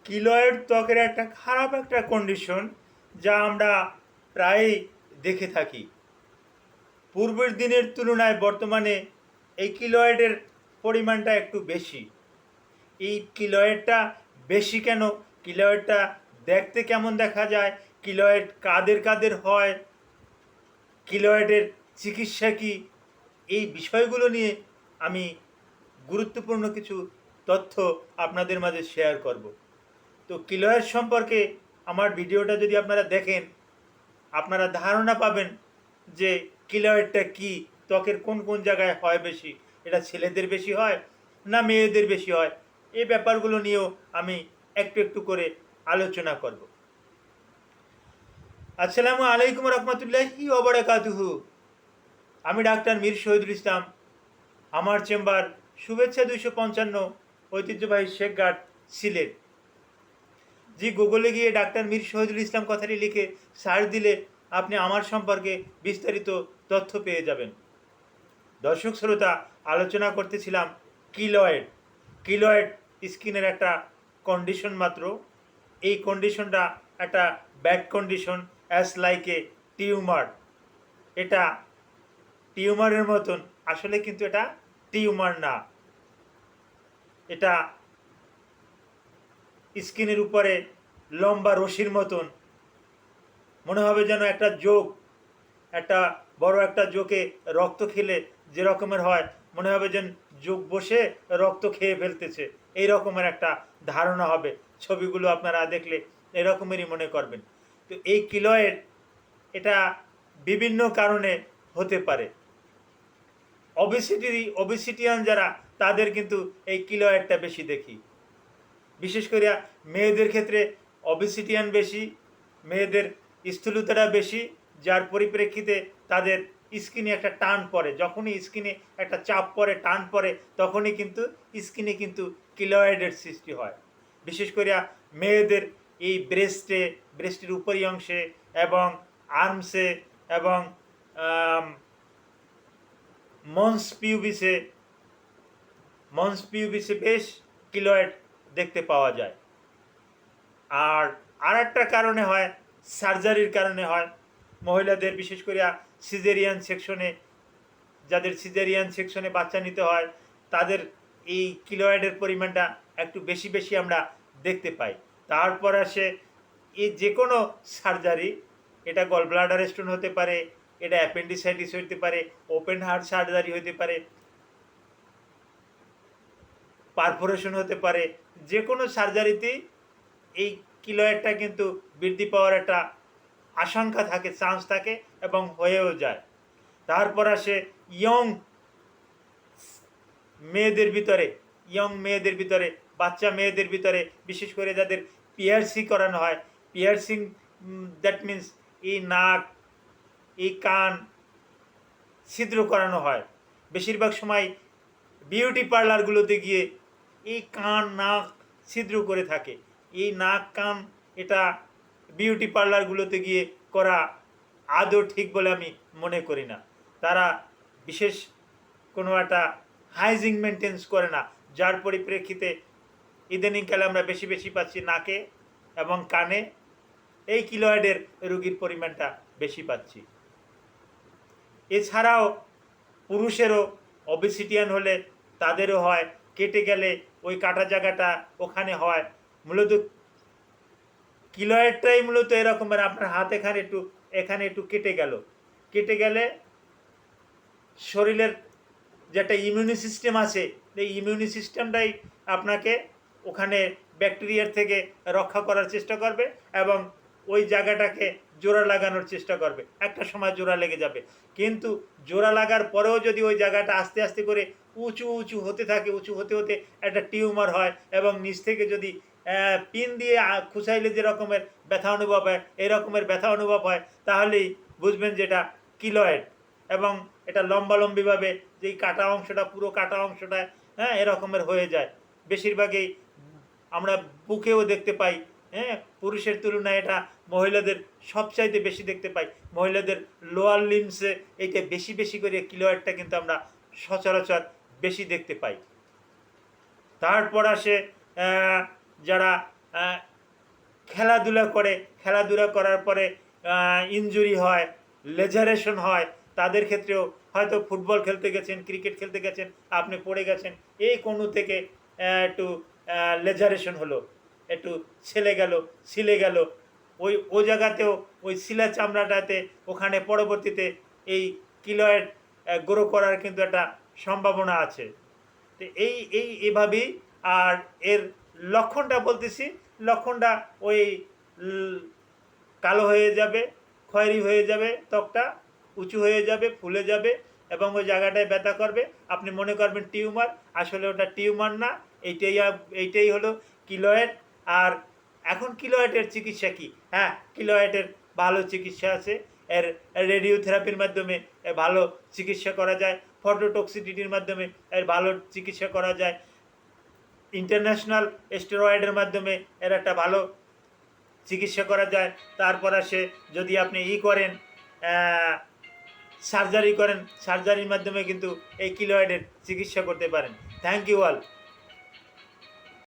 Keloid ত্বকের একটা খারাপ একটা কন্ডিশন, যা আমরা প্রায়ই দেখে থাকি। পূর্বের দিনের তুলনায় বর্তমানে এই কিলয়েডের পরিমাণটা একটু বেশি। এই কিলয়েডটা বেশি কেন, কিলয়েডটা দেখতে কেমন দেখা যায়, কিলয়েড কাদের কাদের হয়, কিলয়েডের চিকিৎসা কী, এই বিষয়গুলো নিয়ে আমি গুরুত্বপূর্ণ কিছু তথ্য আপনাদের মাঝে শেয়ার করব। তো কিলয়েড সম্পর্কে আমার ভিডিওটা যদি আপনারা দেখেন, আপনারা ধারণা পাবেন যে কিলয়েডটা কি, ত্বকের কোন কোন জায়গায় হয় বেশি, এটা ছেলেদের বেশি হয় না মেয়েদের বেশি হয়, এই ব্যাপারগুলো নিয়েও আমি একটু একটু করে আলোচনা করব। আসসালামু আলাইকুম রহমতুল্লাহি ওয়া বারাকাতুহু। আমি ডাক্তার মীর শহীদুল ইসলাম। আমার চেম্বার শুভেচ্ছা 255, ঐতিহ্যবাহী শেখঘাট, সিলেট। জি, গুগলে গিয়ে ডাক্তার মীর শহীদুল ইসলাম কথাটি লিখে সার্চ দিলে আপনি আমার সম্পর্কে বিস্তারিত তথ্য পেয়ে যাবেন। দর্শক শ্রোতা, আলোচনা করতেছিলাম কিলয়েড। কিলয়েড স্কিনের একটা কন্ডিশন মাত্র। এই কন্ডিশনটা একটা bad condition, as like a tumour. এটা টিউমারের মতন, আসলে কিন্তু এটা টিউমার না। এটা স্কিনের উপরে লম্বা রশির মতন, মনে হবে যেন একটা যোগ, একটা বড় একটা জোকে রক্ত খেলে যে রকমের হয়, মনে হবে যেন যোগ বসে রক্ত খেয়ে ফেলতেছে, এই রকমের একটা ধারণা হবে। ছবিগুলো আপনারা দেখলে এরকমেরই মনে করবেন। তো এই কিলয়েড, এটা বিভিন্ন কারণে হতে পারে। ওবেসিটিয়ান যারা, তাদের কিন্তু এই কিলয়েডটা বেশি দেখি। বিশেষ করে মেয়েদের ক্ষেত্রে অবেসিটিয়ান বেশি, মেয়েদের স্থূলতাটা বেশি, যার পরিপ্রেক্ষিতে তাদের স্কিনে একটা টান পড়ে। যখনই স্কিনে একটা চাপ পড়ে, টান পড়ে, তখনই কিন্তু স্কিনে কিন্তু কিলয়েডের সৃষ্টি হয়। বিশেষ করে মেয়েদের এই ব্রেস্টের উপরি অংশে এবং আর্মসে এবং মন্স পিউবিসে বেশ কিলয়েড দেখতে পাওয়া যায়। আর একটা কারণে হয়, সার্জারির কারণে হয়। মহিলাদের বিশেষ করে সিজারিয়ান সেকশনে, যাদের সিজারিয়ান সেকশনে বাচ্চা নিতে হয়, তাদের এই কিলয়েডের পরিমাণটা একটু বেশি বেশি আমরা দেখতে পাই। তারপর আসে এই যে কোনো সার্জারি, এটা গল ব্লাডার স্টোন হতে পারে, এটা অ্যাপেন্ডিসাইটিস হতে পারে, ওপেন হার্ট সার্জারি হতে পারে, পারফোরেশন হতে পারে। যে কোনো সার্জারিতেই এই কিলয়েডটা কিন্তু বৃদ্ধি পাওয়ার একটা আশঙ্কা থাকে, চান্স থাকে এবং হয়েও যায়। তারপর আসে মেয়েদের ভিতরে, বাচ্চা মেয়েদের ভিতরে, বিশেষ করে যাদের পিয়ার্সি করানো হয়। পিয়ার্সিং, দ্যাট মিন্স এই নাক, এই কান ছিদ্র করানো হয়। বেশিরভাগ সময় বিউটি পার্লারগুলোতে গিয়ে এই কান নাক ছিদ্র করে থাকে। এই নাক কান, এটা বিউটি পার্লারগুলোতে গিয়ে করা আদৌ ঠিক বলে আমি মনে করি না। তারা বিশেষ কোনো একটা হাইজিন মেনটেন্স করে না, যার পরিপ্রেক্ষিতে ইদানিংকালে আমরা বেশি বেশি পাচ্ছি নাকে এবং কানে এই কিলয়েডের রোগীর পরিমাণটা বেশি পাচ্ছি। এছাড়াও পুরুষেরও ওবেসিটিয়ান হলে তাদেরও হয়, কেটে গেলে ওই কাটা জায়গাটা ওখানে হয়। মূলত কিলয়েডটাই মূলত এরকমের, আপনার হাত এখানে একটু কেটে গেলে শরীরের যে একটা ইমিউনি সিস্টেম আছে, এই ইমিউনি সিস্টেমটাই আপনাকে ওখানে ব্যাকটেরিয়ার থেকে রক্ষা করার চেষ্টা করবে এবং ওই জায়গাটাকে জোড়া লাগানোর চেষ্টা করবে। একটা সময় জোড়া লেগে যাবে, কিন্তু জোড়া লাগার পরেও যদি ওই জায়গাটা আস্তে আস্তে করে উঁচু হতে থাকে, উঁচু হতে হতে একটা টিউমার হয় এবং নিচ থেকে যদি পিন দিয়ে খুঁচাইলে যে রকমের ব্যথা অনুভব হয়, এই রকমের ব্যথা অনুভব হয়, তাহলেই বুঝবেন যে এটা কিলয়েড। এবং এটা লম্বালম্বিভাবে যেই কাটা অংশটা, পুরো কাটা অংশটা, হ্যাঁ, এরকমের হয়ে যায়। বেশিরভাগই আমরা বুকেও দেখতে পাই। হ্যাঁ, পুরুষের তুলনায় এটা মহিলাদের সবচাইতে বেশি দেখতে পাই। মহিলাদের লোয়ার লিম্সে এইটা বেশি বেশি করে কিলয়েডটা কিন্তু আমরা সচরাচর বেশি দেখতে পাই। তারপর আসে যারা আহ, খেলাধুলা করে, খেলাধুলা করার পরে ইনজুরি হয়, লেজারেশন হয়, তাদের ক্ষেত্রেও হয়তো ফুটবল খেলতে গেছেন, ক্রিকেট খেলতে গেছেন, আপনি পড়ে গেছেন, এই কণু থেকে একটু লেজারেশন হলো, একটু ছিলে গেল, ও জায়গাতেও ওই শিলা চামড়াটাতে ওখানে পরবর্তীতে এই কিলয়েড গ্রো করার কিন্তু একটা সম্ভাবনা আছে। তো এভাবেই। আর এর লক্ষণটা বলতেছি, লক্ষণটা ওই কালো হয়ে যাবে, খয়েরি হয়ে যাবে, ত্বকটা উঁচু হয়ে যাবে, ফুলে যাবে এবং ওই জায়গাটায় ব্যথা করবে, আপনি মনে করবেন টিউমার, আসলে ওটা টিউমার না। এইটাই হলো কিলয়েড। আর এখন কিলয়েডের চিকিৎসা কি? হ্যাঁ, কিলয়েডের ভালো চিকিৎসা আছে। এর রেডিওথেরাপির মাধ্যমে ভালো চিকিৎসা করা যায়, ফটোটক্সিসিটির মাধ্যমে এর ভালো চিকিৎসা করা যায়, ইন্টারন্যাশনাল স্টেরয়েডের মাধ্যমে এর একটা ভালো চিকিৎসা করা যায়। তারপর আসে যদি আপনি করেন, সার্জারি করেন, সার্জারির মাধ্যমে কিন্তু এই কিলয়েডের চিকিৎসা করতে পারেন। Thank you all.